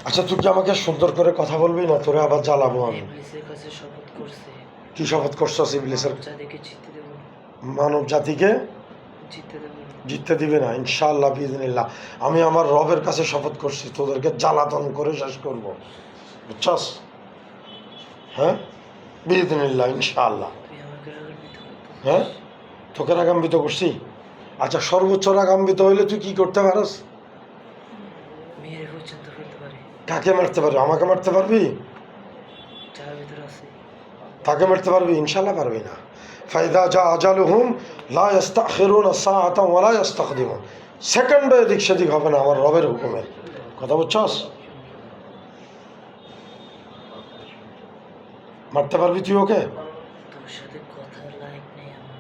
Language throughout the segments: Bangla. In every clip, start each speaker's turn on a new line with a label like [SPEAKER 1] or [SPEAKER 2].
[SPEAKER 1] আচ্ছা তুই কি আমাকে সুন্দর করে কথা বলবি না তোরে আবার জ্বালাবো আমি?
[SPEAKER 2] ইবলিসের কাছে শপথ করছে
[SPEAKER 1] কি শপথ করছস ইবলিসের?
[SPEAKER 2] মানব জাতিকে জিততে দেব না।
[SPEAKER 1] মানব জাতিকে
[SPEAKER 2] জিততে দেব না।
[SPEAKER 1] জিততে দিবে না ইনশাআল্লাহ বিইজনিল্লাহ। আমি আমার রবের কাছে শপথ করছি তোদেরকে জ্বালাতন করে শেষ করব, বুঝছস? হ্যাঁ, বিইজনিল্লাহ ইনশাআল্লাহ।
[SPEAKER 2] তুই আমাকে রাগান্বিত করতেছিস।
[SPEAKER 1] হ্যাঁ, তোকে রাগান্বিত করছি? আচ্ছা সর্বোচ্চ রাগান্বিত হইলে তুই কি করতে পারস?
[SPEAKER 2] মেয়ের পর্যন্ত ফেলতে পারি।
[SPEAKER 1] কাকে মারতে পারবি? আমাকে মারতে পারবি?
[SPEAKER 2] যার ভিতরে আছে।
[SPEAKER 1] তাকে মারতে পারবি? ইনশাআল্লাহ পারবি না। ফাইদা জা আজালুহুম লা ইস্তাখিরুনা সাআতান ওয়া লা ইস্তাকদিমুন। সেকেন্ডও এদিক সেদিক হবে না আমার রবের হুকুমে। কথা বুঝছস? মারতে পারবি তুই ওকে?
[SPEAKER 2] তোর সাথে কথার লাইক নেই আমার।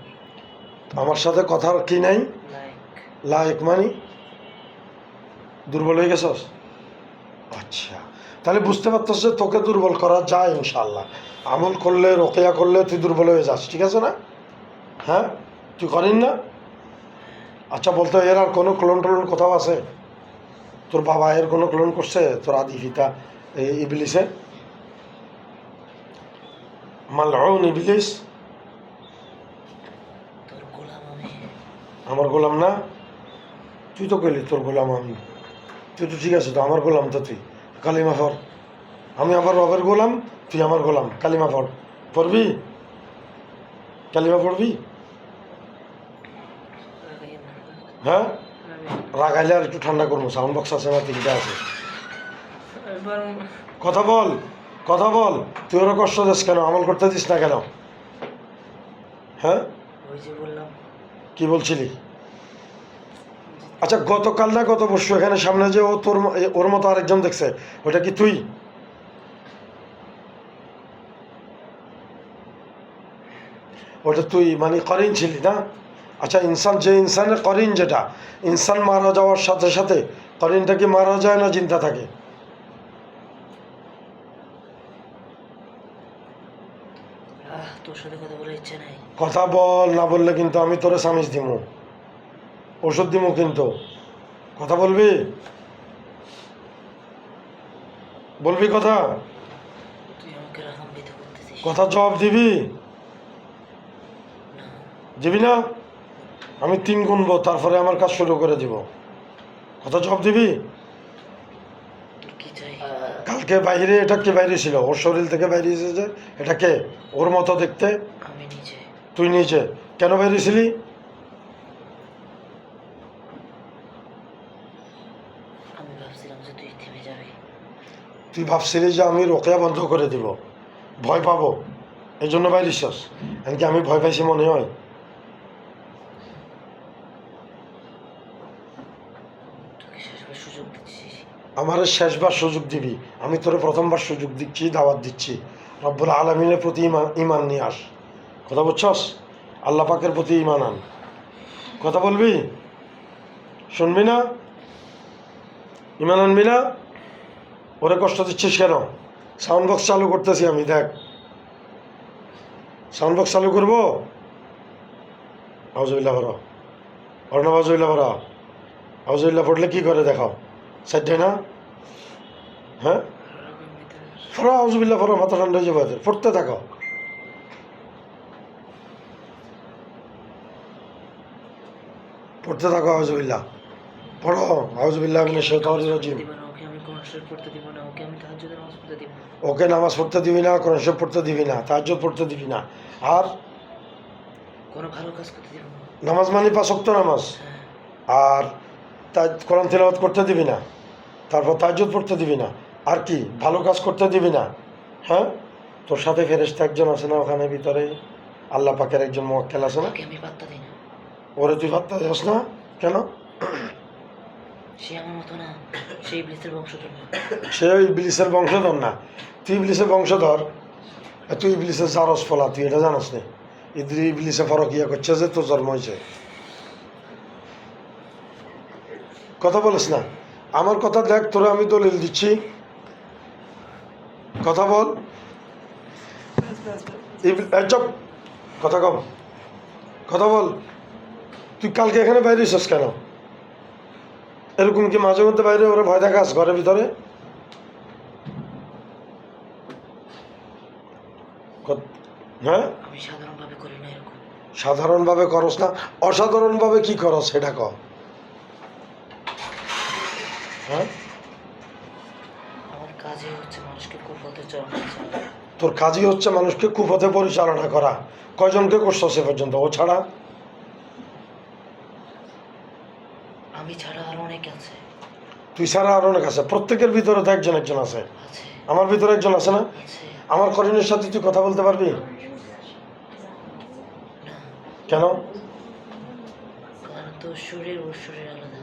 [SPEAKER 1] আমার সাথে কথার কি নাই?
[SPEAKER 2] লাইক।
[SPEAKER 1] লায়েক মানি দুর্বল হয়ে গেছস? আচ্ছা, তাহলে বুঝতে পারতেছ যে তোকে দুর্বল করা যায় ইনশাল্লাহ। আমল করলে রোকেয়া করলে তুই দুর্বল হয়ে যাস, ঠিক আছে না? হ্যাঁ, তুই করিস না? আচ্ছা বলতো এর আর কোনো ক্লোন টোলন কোথাও আছে? তোর বাবা এর কোনো ক্লোন করছে তোর আদি পিতা ইবলিসে? মালউন ইবলিস
[SPEAKER 2] তোর গোলাম আমি।
[SPEAKER 1] আমার গোলাম না? তুই তো কইলি তোর গোলাম আমি। তুই তো ঠিক আছে তো আমার গোলাম তো তুই। কালিমা পড়। আমি আমার রবের গোলাম, তুই আমার গোলাম। কালিমা পড়। পড়বি? কালিমা পড়বি?
[SPEAKER 2] রাগাইয়া না।
[SPEAKER 1] হ্যাঁ,
[SPEAKER 2] রাগাইয়া।
[SPEAKER 1] রাগাইলে আর একটু ঠান্ডা করবো। সাউন্ড বক্স আছে না, তিনটা আছে।
[SPEAKER 2] এবার
[SPEAKER 1] কথা বল, কথা বল। তুই ওরা কষ্ট দিস কেন? আমল করতে দিস না কেন? হ্যাঁ,
[SPEAKER 2] ওই যে বললাম।
[SPEAKER 1] কি বলছিলি? আচ্ছা গতকাল না গত পরশু এখানে সামনে যে ও তোর ওর মতো আরেকজন দেখছে, ওটা কি তুই? ওটা তুই মানে করিন ছিলি না? আচ্ছা ইনসান, যে ইনসানের করিন, যেটা ইনসান মারা যাওয়ার সাথে সাথে করিনটা কি মারা যায় না চিন্তা থাকে?
[SPEAKER 2] তোর সাথে কথা বলার ইচ্ছা নাই।
[SPEAKER 1] কথা বল, না বললে কিন্তু আমি তোরে সামিজ দিমু, ওষুধ দিমু কিন্তু। কথা বলবি? বলবি কথা?
[SPEAKER 2] তুই আমাকে রাগান্বিত করতেছিস।
[SPEAKER 1] কথা জবাব দিবি?
[SPEAKER 2] না।
[SPEAKER 1] দিবি না? আমি 3 গুনবো, তারপরে আমার কাজ শুরু করে দিব। কথা জবাব দিবি?
[SPEAKER 2] তোর কি চাই?
[SPEAKER 1] কালকে বাইরে এটা কে বাইরে ছিল? ওর শরীর থেকে বাইরে এসেছে এটা কে? ওর মতো দেখতে?
[SPEAKER 2] আমি নিজে।
[SPEAKER 1] তুই নিচে কেন বাইরে ছিলি?
[SPEAKER 2] আমি ভাবছিলাম যে তুই থেমে যাবি।
[SPEAKER 1] তুই ভাবছিলি যে আমি রোকেয়া বন্ধ করে দিব, ভয় পাবো, এই জন্য বাইরে ছিস? এমনকি আমি ভয় পাইছি মনে হয়?
[SPEAKER 2] তোকে শেষবার সুযোগ দিচ্ছিস।
[SPEAKER 1] আমার শেষবার সুযোগ দিবি? আমি তোরে প্রথমবার সুযোগ দিচ্ছি, দাওয়াত দিচ্ছি। রব্বুল আলমিনের প্রতি ইমান নিয়ে আস। কথা বুঝছস? আল্লাহ পাকের প্রতি ইমান আন। কথা বলবি? শুনবি না? ইমান আনবি না? ওরে কষ্ট দিচ্ছিস কেন? সাউন্ড বক্স চালু করতেছি আমি, দেখ। সাউন্ড বক্স চালু করবো? আউজুবিল্লাহ ভরা অর্ণব, আউজুবিল্লাহ ভরা। আউজুবিল্লাহ পড়লে কি করে দেখাও? সাইডে না? হ্যাঁ,
[SPEAKER 2] রাগান্বিত।
[SPEAKER 1] ফরা আউজুবিল্লাহ ফরা, মাথা ঠান্ডা হয়ে যাবে, পড়তে থাকো। পড়তে থাকো আউজুবিল্লাহ। পড়ো আউজুবিল্লাহ মিনাশ শাইতানির রাজিম।
[SPEAKER 2] দিব না ওকে, আমি কোরআন শরীফ পড়তে দিব না ওকে, আমি তাহাজ্জুদের নামাজ পড়তে দিব না।
[SPEAKER 1] ওকে নামাজ পড়তে দিবি না, কোরআন শরীফ পড়তে দিবি না, তাহাজ্জুদ পড়তে দিবি না। আর
[SPEAKER 2] কোনো ভালো কাজ করতে দিব না।
[SPEAKER 1] নামাজ মানে 5 ওয়াক্ত নামাজ।
[SPEAKER 2] হ্যাঁ।
[SPEAKER 1] আর কোরআন তিলাওয়াত করতে দিবি না, তারপর তাহাজ্জুদ পড়তে দিবি না। আর কি ভালো কাজ করতে দিবি না? হ্যাঁ, তোর সাথে ফেরেশতা একজন আছে না ওখানে ভিতরে? আল্লাহ পাকের একজন মুওয়াক্কেল আছে না?
[SPEAKER 2] ওকে আমি পাত্তা দিই না।
[SPEAKER 1] ওরে তুই পাত্তা দিস না কেন?
[SPEAKER 2] সে আমার মতো না, সে ইবলিসের বংশধর না।
[SPEAKER 1] সে ওই ইবলিসের বংশধর না। তুই ইবলিসের বংশধর, তুই ইবলিসের জারস ফলা, তুই এটা জানাস না? ইবলিসে ফরকিয়া করছে যে তোর জন্ম হয়েছে। কথা বলিস না। আমার কথা দেখ, তোরা আমি দলিল দিচ্ছি, কথা বল। চপ, কথা কম, কথা বল। তুই কালকে এখানে বাইরে এসেছিস কেন? এরকম কি মাঝে মধ্যে বাইরে ওরা ভয় দেখাস ঘরের ভিতরে? হ্যাঁ,
[SPEAKER 2] আমি সাধারণভাবে করি না এরকম।
[SPEAKER 1] সাধারণভাবে করস না, অসাধারণভাবে কি করস সেটা ক। হ্যাঁ,
[SPEAKER 2] আমার কাজই হচ্ছে মানুষকে কুপথে চলানো ছাড়া।
[SPEAKER 1] তোর কাজই হচ্ছে মানুষকে কুপথে পরিচালনা করা। কয়জনকে করছো সে পর্যন্ত? ও ছাড়া
[SPEAKER 2] আমি ছাড়া আরো অনেক আছে।
[SPEAKER 1] তুই ছাড়া আর অনেক আছে, প্রত্যেকের ভিতরে তো একজন একজন আছে।
[SPEAKER 2] আছে
[SPEAKER 1] আমার ভিতরে একজন আছে না?
[SPEAKER 2] আছে
[SPEAKER 1] আমার করিনের সাথে তুই কথা বলতে পারবি?
[SPEAKER 2] না,
[SPEAKER 1] কেন?
[SPEAKER 2] কারণ তো শরীর ও শরীর আলাদা।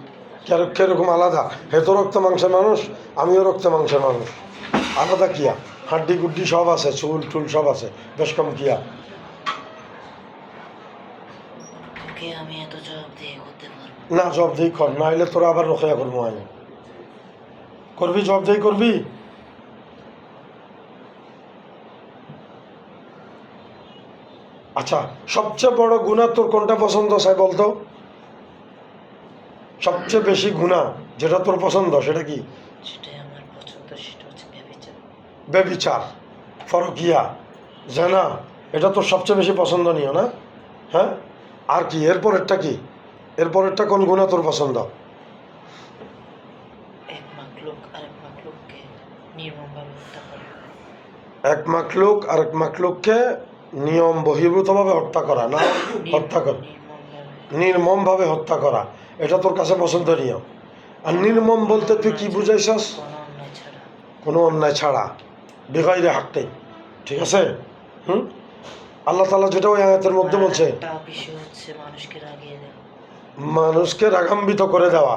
[SPEAKER 1] কিরকম আলাদা? হে তো রক্ত মাংসের মানুষ, আমিও রক্ত মাংসের মানুষ। আলাদা কিয়া? হাড্ডি গুড্ডি সব আছে, চুল টুল সব আছে, বেশ কম কিয়া?
[SPEAKER 2] তোকে আমি এত জবাব দিয়ে করতে পারবো
[SPEAKER 1] না, জবদেই কর, না হলে তোরা আবার রক্ষা করবো আমি। করবি? জবদেই করবি? আচ্ছা, সবচেয়ে বড় গুনাহ তোর কোনটা পছন্দ সাই বলতো? সবচেয়ে বেশি গুনাহ যেটা তোর পছন্দ সেটা কি?
[SPEAKER 2] সেটাই আমার পছন্দ, সেটা হচ্ছে ব্যভিচার।
[SPEAKER 1] বেবিচার, ফরকিয়া, জানা, এটা তোর সবচেয়ে বেশি পছন্দনীয় না? হ্যাঁ, আর কি এরপরেরটা কি? এরপরেরটা কোন গুনাহ তোর পছন্দ?
[SPEAKER 2] এক মাকলুক আরেক মাকলুককে নির্মমভাবে হত্যা করে।
[SPEAKER 1] এক মাকলুক আরেক মাকলুককে নিয়ম বহির্ভূতভাবে হত্যা করা, না হত্যা করা,
[SPEAKER 2] নির্মমভাবে।
[SPEAKER 1] নির্মমভাবে হত্যা করা, এটা তোর কাছে পছন্দনীয়। আর নির্মম বলতে তুই কি বুঝাইছস?
[SPEAKER 2] কোনো অন্যায় ছাড়া।
[SPEAKER 1] কোনো অন্যায় ছাড়া, বেগাইরে হাকটাই, ঠিক আছে? হুম, আল্লাহ তাআলা যেটা ওই আয়াতের মধ্যে বলছে,
[SPEAKER 2] একটা বিষয় হচ্ছে মানুষকে রাগিয়ে দেওয়া।
[SPEAKER 1] মানুষকে রাগান্বিত করে দেওয়া।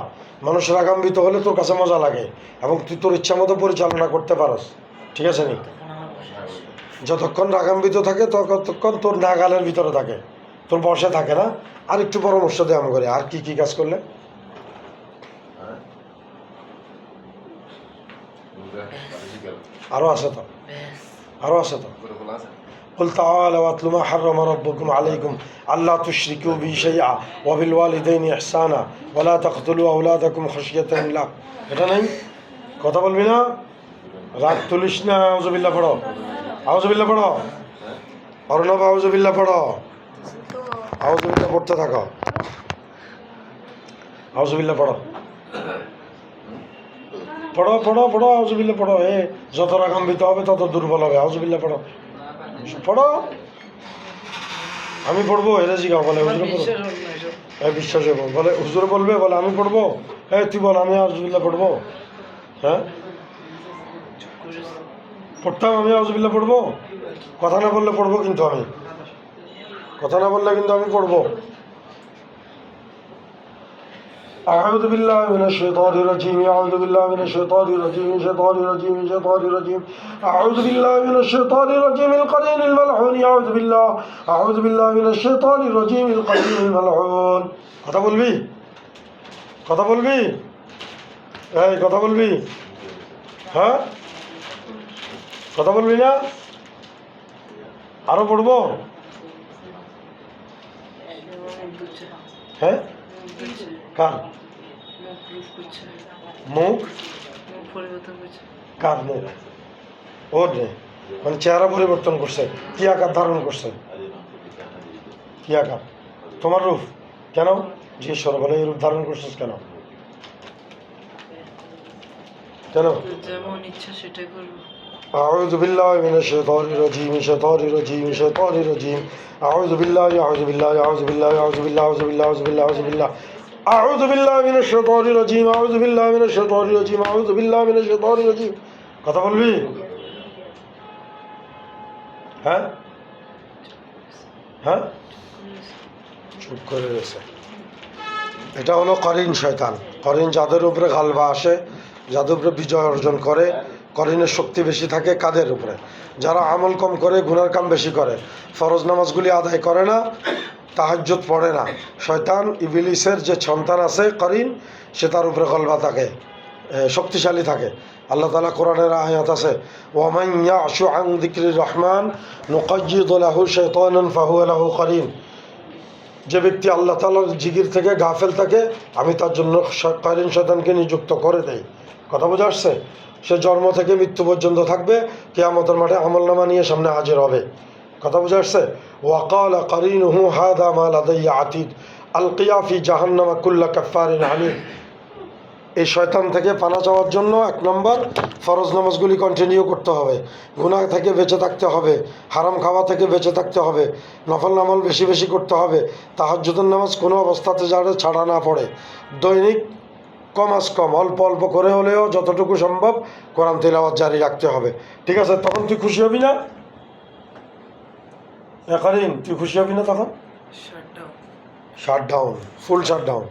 [SPEAKER 1] মানুষ রাগান্বিত হলে তোর কাছে মজা লাগে এবং তুই তোর ইচ্ছা মতো পরিচালনা করতে পারস, ঠিক আছে নি?
[SPEAKER 2] তখন আমার বসে আছে।
[SPEAKER 1] যতক্ষণ রাগান্বিত থাকে ততক্ষণ তোর নাগালের ভিতরে থাকে, তোর বসে থাকে না। আর একটু পরামর্শ দে আমি করে, আর কি কি কাজ করলে? আরো আছে তো,
[SPEAKER 2] ব্যাস।
[SPEAKER 1] আরো আছে তো। قل تعالوا واتلوا ما حرم ربكم عليكم ألا تشركوا به شيئا وبالوالدين إحسانا ولا تقتلوا أولادكم خشية إملاق। এটা নাই? কথা বলবি না? রাগ তুলিস না। আউযুবিল্লাহ পড়ো, আউযুবিল্লাহ পড়ো, অর্ণব আউযুবিল্লাহ পড়ো, আউযুবিল্লাহ পড়তে থাকো, আউযুবিল্লাহ পড়ো, পড়ো পড়ো পড়ো, আউযুবিল্লাহ পড়ো। যত রাগান্বিত হবে তত দুর্বল হবে। আউযুবিল্লাহ পড়ো, পড়ো। আমি পড়বো? এরা জিগাও, বলে হুজুরে পড়ো। বিশ্বাস হবো, বলে হুজুরে বলবে, বলে আমি পড়বো। তুই বল, আমি আউযুবিল্লাহ পড়বো। হ্যাঁ, পড়তাম আমি, আউযুবিল্লাহ পড়বো। কথা না বললে পড়বো, কিন্তু আমি কথা না বললে কিন্তু আমি পড়বো। أعوذ بالله من الشيطان الرجيم، أعوذ بالله من الشيطان الرجيم، الشيطان الرجيم، الشيطان الرجيم، أعوذ بالله من الشيطان الرجيم القرين الملعون، أعوذ بالله من الشيطان الرجيم القرين الملعون। কথা বলবি? কথা বলবি? কথা বলবি? হ্যাঁ, কথা বলবি না? আরো পড়বো? হ্যাঁ, কার মুখ? কার মুখ? ওর রে, মানে চেহারা পরিবর্তন করছে, কি আকার ধারণ করছে? কি আকার? তোমার রূপ? কেন জিজ্ঞেস করো, বলে এই রূপ ধারণ করছিস কেন? কেন?
[SPEAKER 2] যেমন ইচ্ছা সেটাই করবো।
[SPEAKER 1] أعوذ بالله من الشيطان الرجيم، الشيطان الرجيم، الشيطان الرجيم، أعوذ بالله أعوذ بالله أعوذ بالله أعوذ بالله أعوذ بالله أعوذ بالله أعوذ بالله أعوذ بالله من الشيطان الرجيم، أعوذ بالله من الشيطان الرجيم، أعوذ بالله من الشيطان الرجيم। কথা বলবি? হ্যাঁ, হ্যাঁ, চুপ করে রয়েছে। এটা হলো করিন শয়তান। করিন যাদের উপরে গালবা আসে, যাদের উপরে বিজয় অর্জন করে, করিনের শক্তি বেশি থাকে কাদের উপরে? যারা আমল কম করে, গুনার কাম বেশি করে, ফরজ নামাজগুলি আদায় করে না, তাহাজ্জুদ পড়ে না, শয়তান ইবলিসের যে সন্তান আছে করিন, সে তার উপরে গলবা থাকে, শক্তিশালী থাকে। আল্লাহ তাআলা কোরআনের আয়াত আছে, ওয়ামান ইয়াশু আন যিকরির রহমান নুকাইয়িদ লাহু শাইতানান ফাহুয়া লাহু করিন। যে ব্যক্তি আল্লাহ তাআলার জিকির থেকে গাফেল থাকে, আমি তার জন্য করিন শয়তানকে নিযুক্ত করে দেই। কথা বোঝা আসছে? সে জন্ম থেকে মৃত্যু পর্যন্ত থাকবে, কিয়ামতের মাঠে আমলনামা নিয়ে সামনে হাজির হবে। কথা বুঝে আসছে? ওয়াকাল কারিনুহু হাদা মা লাদাইয়া আতিদ আলকিয়া ফি জাহান্নামা কুল্লা কাফারিন আনিদ। এই শয়তান থেকে পানা চাওয়ার জন্য 1 নম্বর ফরজ নামাজগুলি কন্টিনিউ করতে হবে, গুনাহ থেকে বেঁচে থাকতে হবে, হারাম খাওয়া থেকে বেঁচে থাকতে হবে, নফল নামাজ বেশি বেশি করতে হবে, তাহাজ্জুদের নামাজ কোনো অবস্থাতে যাতে ছাড়া না পড়ে, দৈনিক কমাস কম অল্প অল্প করে হলেও যতটুকু সম্ভব কোরআন তিলাওয়াত জারি রাখতে হবে। ঠিক আছে? তখন তুই খুশি হবি না? কারিন তুই খুশি হবি না তখন? শাট ডাউন, ফুল শাট ডাউন।